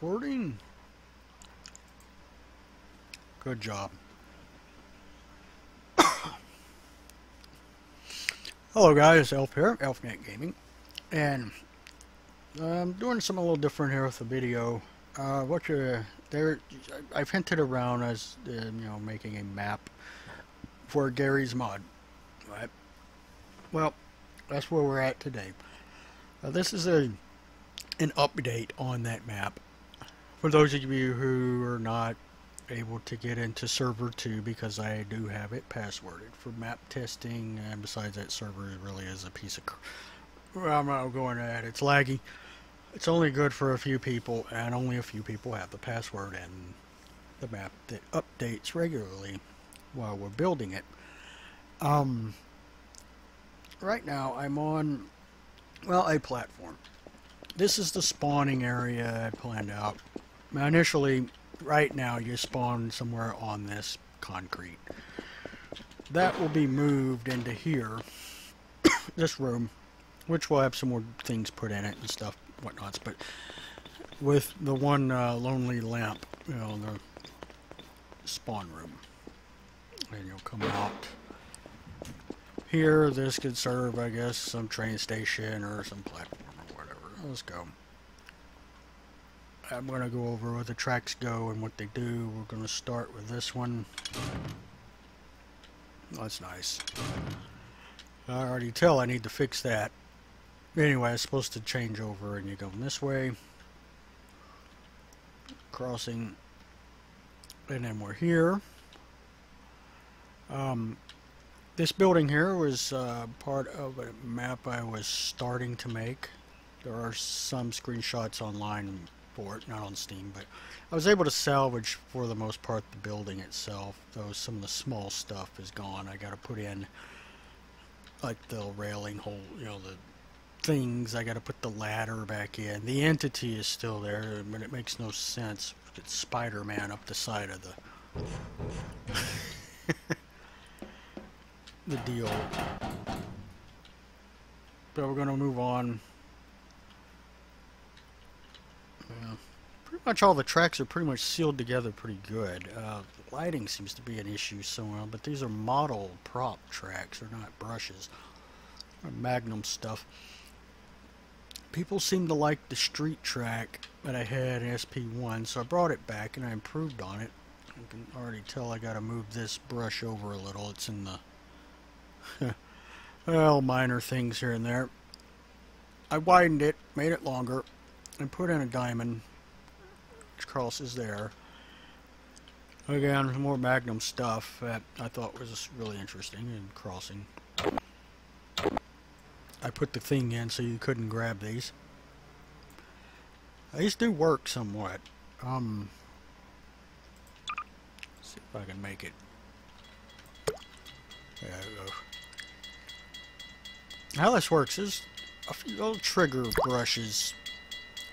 recording. Good job. Hello guys, Elf here, Elfnet Gaming, and I'm doing something a little different here with the video. I've hinted around as making a map for Gary's mod, right? Well, that's where we're at today. This is an update on that map. For those of you who are not able to get into server 2, because I do have it passworded for map testing, and besides that, server really is a piece of well, I'm not going to that. It's laggy. It's only good for a few people, and only a few people have the password and the map that updates regularly while we're building it. Right now I'm on, well, a platform. This is the spawning area I planned out. Now, initially, right now you spawn somewhere on this concrete. That will be moved into here, this room, which will have some more things put in it and stuff, whatnots, but with the one lonely lamp, the spawn room. And you'll come out here. This could serve, I guess, some train station or some platform or whatever. Let's go. I'm going to go over where the tracks go and what they do. We're going to start with this one. That's nice. I already tell I need to fix that. Anyway, it's supposed to change over, and you go this way. Crossing. And then we're here. This building here was part of a map I was starting to make. There are some screenshots online for it, not on Steam, but I was able to salvage, for the most part, the building itself, though some of the small stuff is gone. I got to put in, like, the railing hole, the things. I got to put the ladder back in. The entity is still there, but it makes no sense. It's Spider-Man up the side of the deal. But we're going to move on. Pretty much all the tracks are pretty much sealed together pretty good. Lighting seems to be an issue somewhere, but these are model prop tracks, they're not brushes or Magnum stuff. People seem to like the street track that I had in SP1, so I brought it back and I improved on it. You can already tell I gotta move this brush over a little. It's in the well, minor things here and there. I widened it, made it longer, and put in a diamond which crosses there. Again, more Magnum stuff that I thought was really interesting and crossing. I put the thing in so you couldn't grab these. These do work somewhat. See if I can make it. There we go. How this works is a few little trigger brushes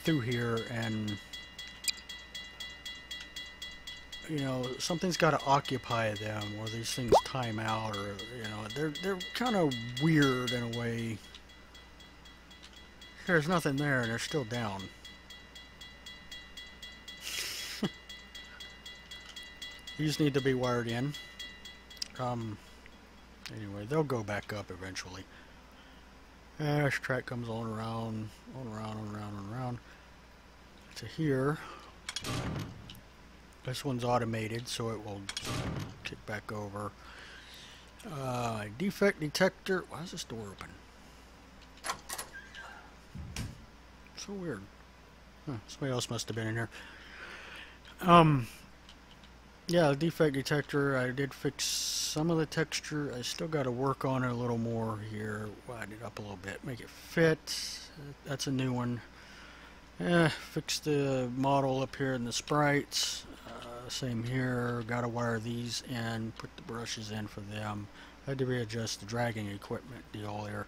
through here, and something's got to occupy them, or these things time out, or they're kind of weird in a way. There's nothing there and they're still down. These need to be wired in. Anyway, they'll go back up eventually. This track comes on around, on around to here. This one's automated, so it will kick back over. Defect detector. Why is this door open? So weird. Huh, somebody else must have been in here. Yeah, the defect detector. I did fix some of the texture. I still got to work on it a little more here. Widen it up a little bit, make it fit. That's a new one. Fix the model up here in the sprites. Same here. Got to wire these in, put the brushes in for them. Had to readjust the dragging equipment deal there.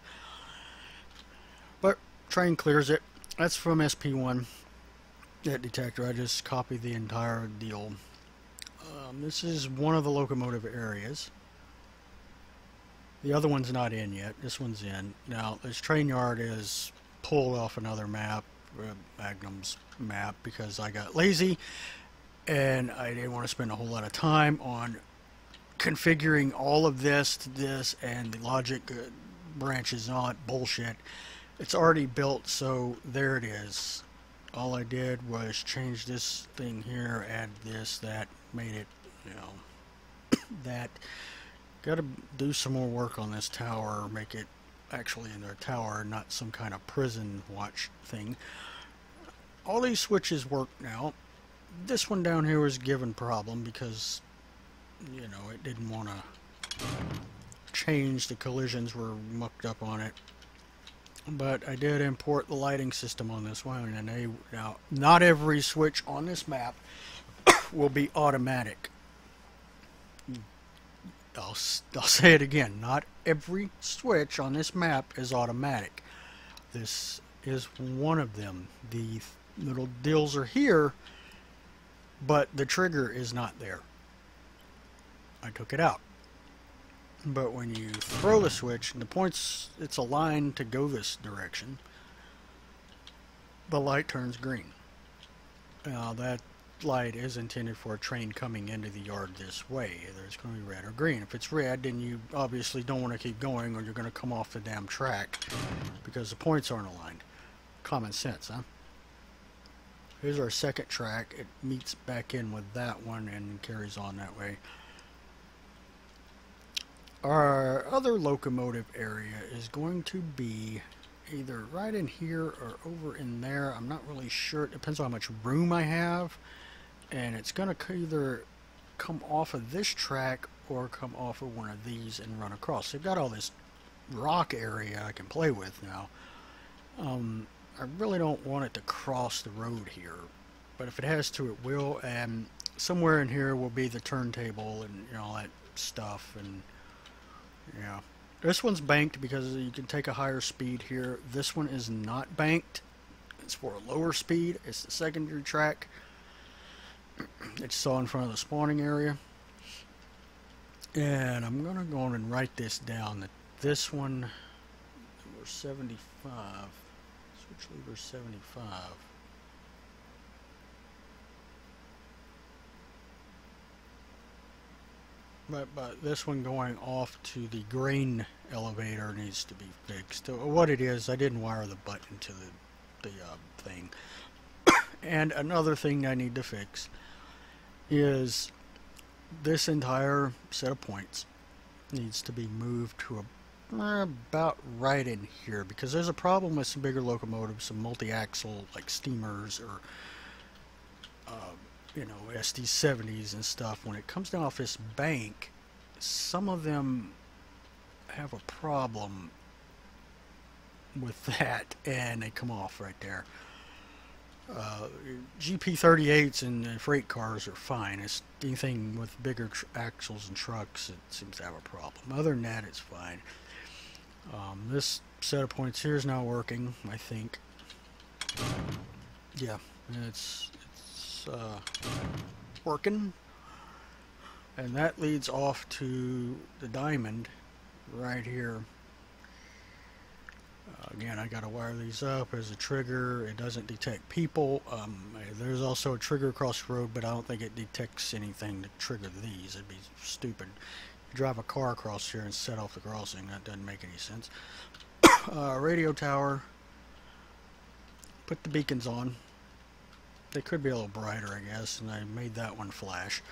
But train clears it. That's from SP1. That detector. I just copied the entire deal. This is one of the locomotive areas. The other one's not in yet. This one's in. Now, this train yard is pulled off another map. Magnum's map because I got lazy and I didn't want to spend a whole lot of time on configuring all of this to this, and the logic branches not bullshit. It's already built, so there it is. All I did was change this thing here, add this, that, made it, you know, that. Gotta do some more work on this tower, make it actually in their tower, not some kind of prison watch thing. All these switches work now. This one down here was given problem because, you know, it didn't want to change. The collisions were mucked up on it. But I did import the lighting system on this one, and now not every switch on this map will be automatic. I'll say it again. Not every switch on this map is automatic. This is one of them. The little deals are here, but the trigger is not there. I took it out. But when you throw the switch, the points, it's aligned to go this direction, the light turns green. Now that light is intended for a train coming into the yard this way. There's going to be red or green. If it's red, then you obviously don't want to keep going, or you're going to come off the damn track because the points aren't aligned. Common sense, huh? Here's our second track. It meets back in with that one and carries on that way. Our other locomotive area is going to be either right in here or over in there. I'm not really sure. It depends on how much room I have. And it's going to either come off of this track or come off of one of these and run across. They've got all this rock area I can play with now. I really don't want it to cross the road here, but if it has to, it will. And somewhere in here will be the turntable and, you know, all that stuff. And yeah, this one's banked because you can take a higher speed here. This one is not banked. It's for a lower speed. It's the secondary track. It's all in front of the spawning area. And I'm going to go on and write this down. That this one, lever 75, switch lever 75. But this one going off to the grain elevator needs to be fixed. What it is, I didn't wire the button to the thing. And another thing I need to fix is this entire set of points needs to be moved to about right in here, because there's a problem with some bigger locomotives, some multi-axle like steamers or you know, SD70s and stuff. When it comes down off this bank, some of them have a problem with that, and they come off right there. GP38s and freight cars are fine. It's anything with bigger axles and trucks, it seems to have a problem. Other than that, it's fine. This set of points here is now working, I think. Yeah, it's working. And that leads off to the diamond right here. Again, I got to wire these up. There's a trigger. It doesn't detect people. There's also a trigger across the road, but I don't think it detects anything to trigger these. It'd be stupid. You drive a car across here and set off the crossing. That doesn't make any sense. Radio tower. Put the beacons on. They could be a little brighter, I guess, and I made that one flash.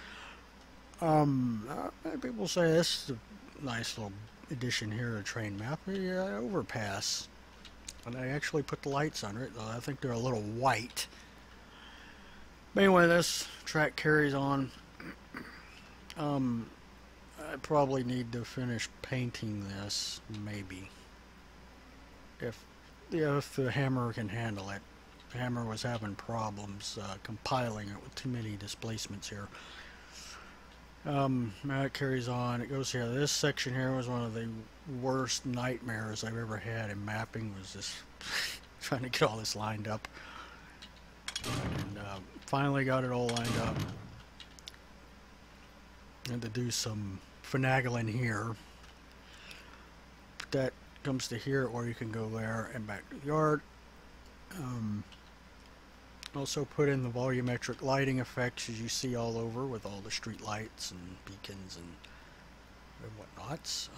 People say this is a nice little addition here to train map. The overpass. And I actually put the lights under it, though I think they're a little white. But anyway, this track carries on. I probably need to finish painting this, maybe. If the hammer can handle it. The hammer was having problems compiling it with too many displacements here. Now it carries on. It goes here. This section here was one of the worst nightmares I've ever had in mapping. Was just trying to get all this lined up, and finally got it all lined up. Had to do some finagling here. That comes to here, or you can go there and back to the yard. Also put in the volumetric lighting effects as you see all over with all the street lights and beacons and whatnots.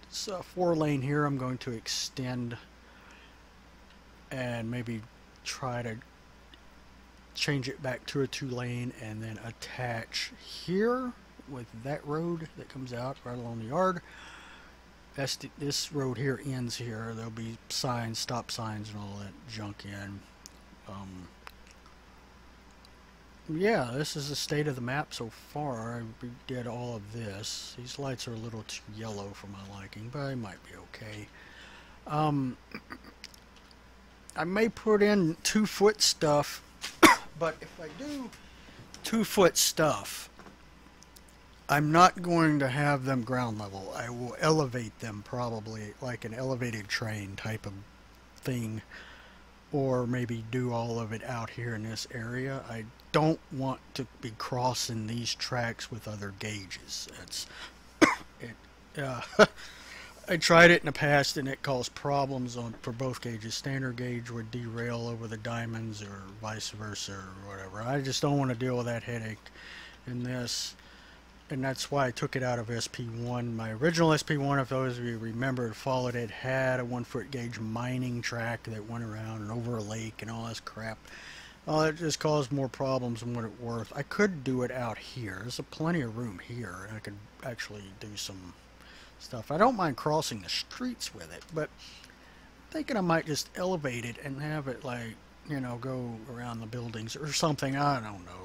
It's a 4-lane here. I'm going to extend and maybe try to change it back to a 2-lane and then attach here with that road that comes out right along the yard. This road here ends here. There'll be signs, stop signs, and all that junk in. Yeah, this is the state of the map so far. I did all of this. These lights are a little too yellow for my liking, but I might be okay. I may put in 2-foot stuff, but if I do 2-foot stuff, I'm not going to have them ground level. I will elevate them probably like an elevated train type of thing, or maybe do all of it out here in this area. I don't want to be crossing these tracks with other gauges. That's I tried it in the past and it caused problems for both gauges. Standard gauge would derail over the diamonds or vice versa or whatever. I just don't want to deal with that headache in this. And that's why I took it out of SP1. My original SP1, if those of you remember, followed it, had a 1-foot gauge mining track that went around and over a lake and all this crap. Well, it just caused more problems than what it's worth. I could do it out here. There's plenty of room here, and I could actually do some stuff. I don't mind crossing the streets with it, but I'm thinking I might just elevate it and have it, like, you know, go around the buildings or something. I don't know.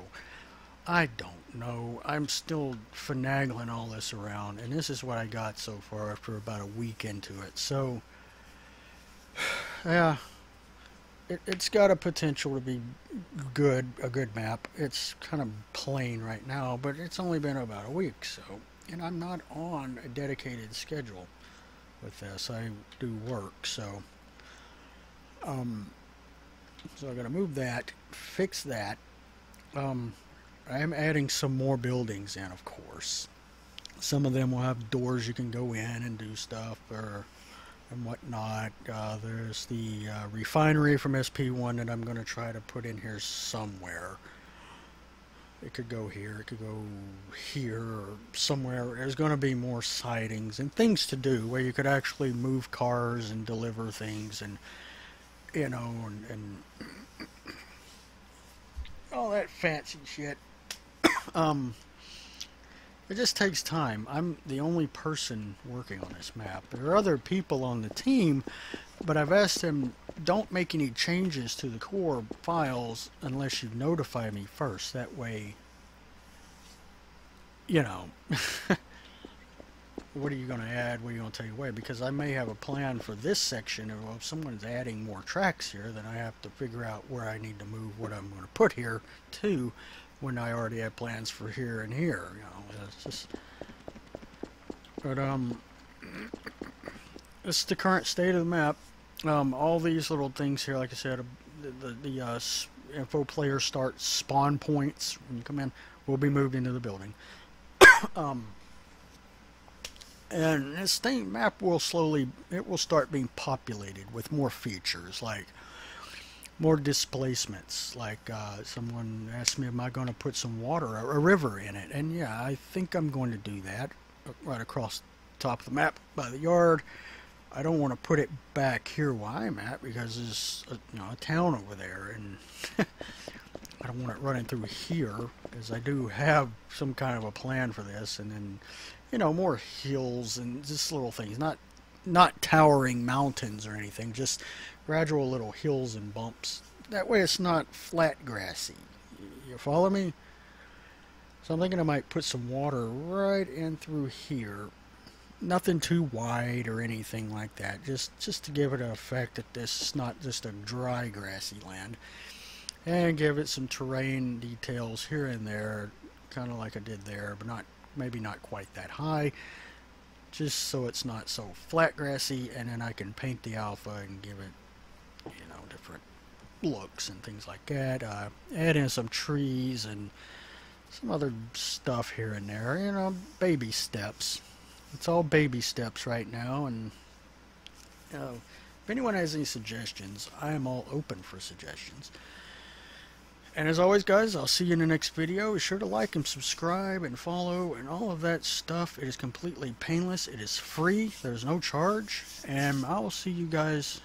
I'm still finagling all this around, and this is what I got so far after about a week into it. So, yeah, it's got a potential to be a good map. It's kind of plain right now, but it's only been about a week, so, and I'm not on a dedicated schedule with this. I do work, so I'm gonna move that, fix that. I am adding some more buildings in, of course. Some of them will have doors you can go in and do stuff and whatnot. There's the refinery from SP1 that I'm going to try to put in here somewhere. It could go here, it could go here, or somewhere. There's going to be more sidings and things to do where you could actually move cars and deliver things and, you know, and all that fancy shit. It just takes time. I'm the only person working on this map. There are other people on the team, but I've asked them, don't make any changes to the core files unless you notify me first. That way, you know, what are you going to add? What are you going to take away? Because I may have a plan for this section, or if someone's adding more tracks here, then I have to figure out where I need to move what I'm going to put here too, when I already have plans for here and here. You know, it's just, but it's the current state of the map. All these little things here, like I said, the info player start spawn points when you come in will be moved into the building. And this map will start being populated with more features, like more displacements. Like someone asked me, am I going to put some water, a river in it? And yeah, I think I'm going to do that right across the top of the map by the yard. I don't want to put it back here where I'm at because there's a town over there, and I don't want it running through here, because I do have some kind of a plan for this. And then, more hills and just little things, not towering mountains or anything, just gradual little hills and bumps. That way it's not flat grassy. You follow me? So I'm thinking I might put some water right in through here. Nothing too wide or anything like that. Just to give it an effect that this is not just a dry grassy land. And give it some terrain details here and there, kind of like I did there, but maybe not quite that high. Just so it's not so flat grassy, and then I can paint the alpha and give it, different looks and things like that. Add in some trees and some other stuff here and there, baby steps. It's all baby steps right now, and If anyone has any suggestions, I am all open for suggestions. And as always, guys, I'll see you in the next video. Be sure to like and subscribe and follow and all of that stuff. It is completely painless. It is free. There's no charge. And I will see you guys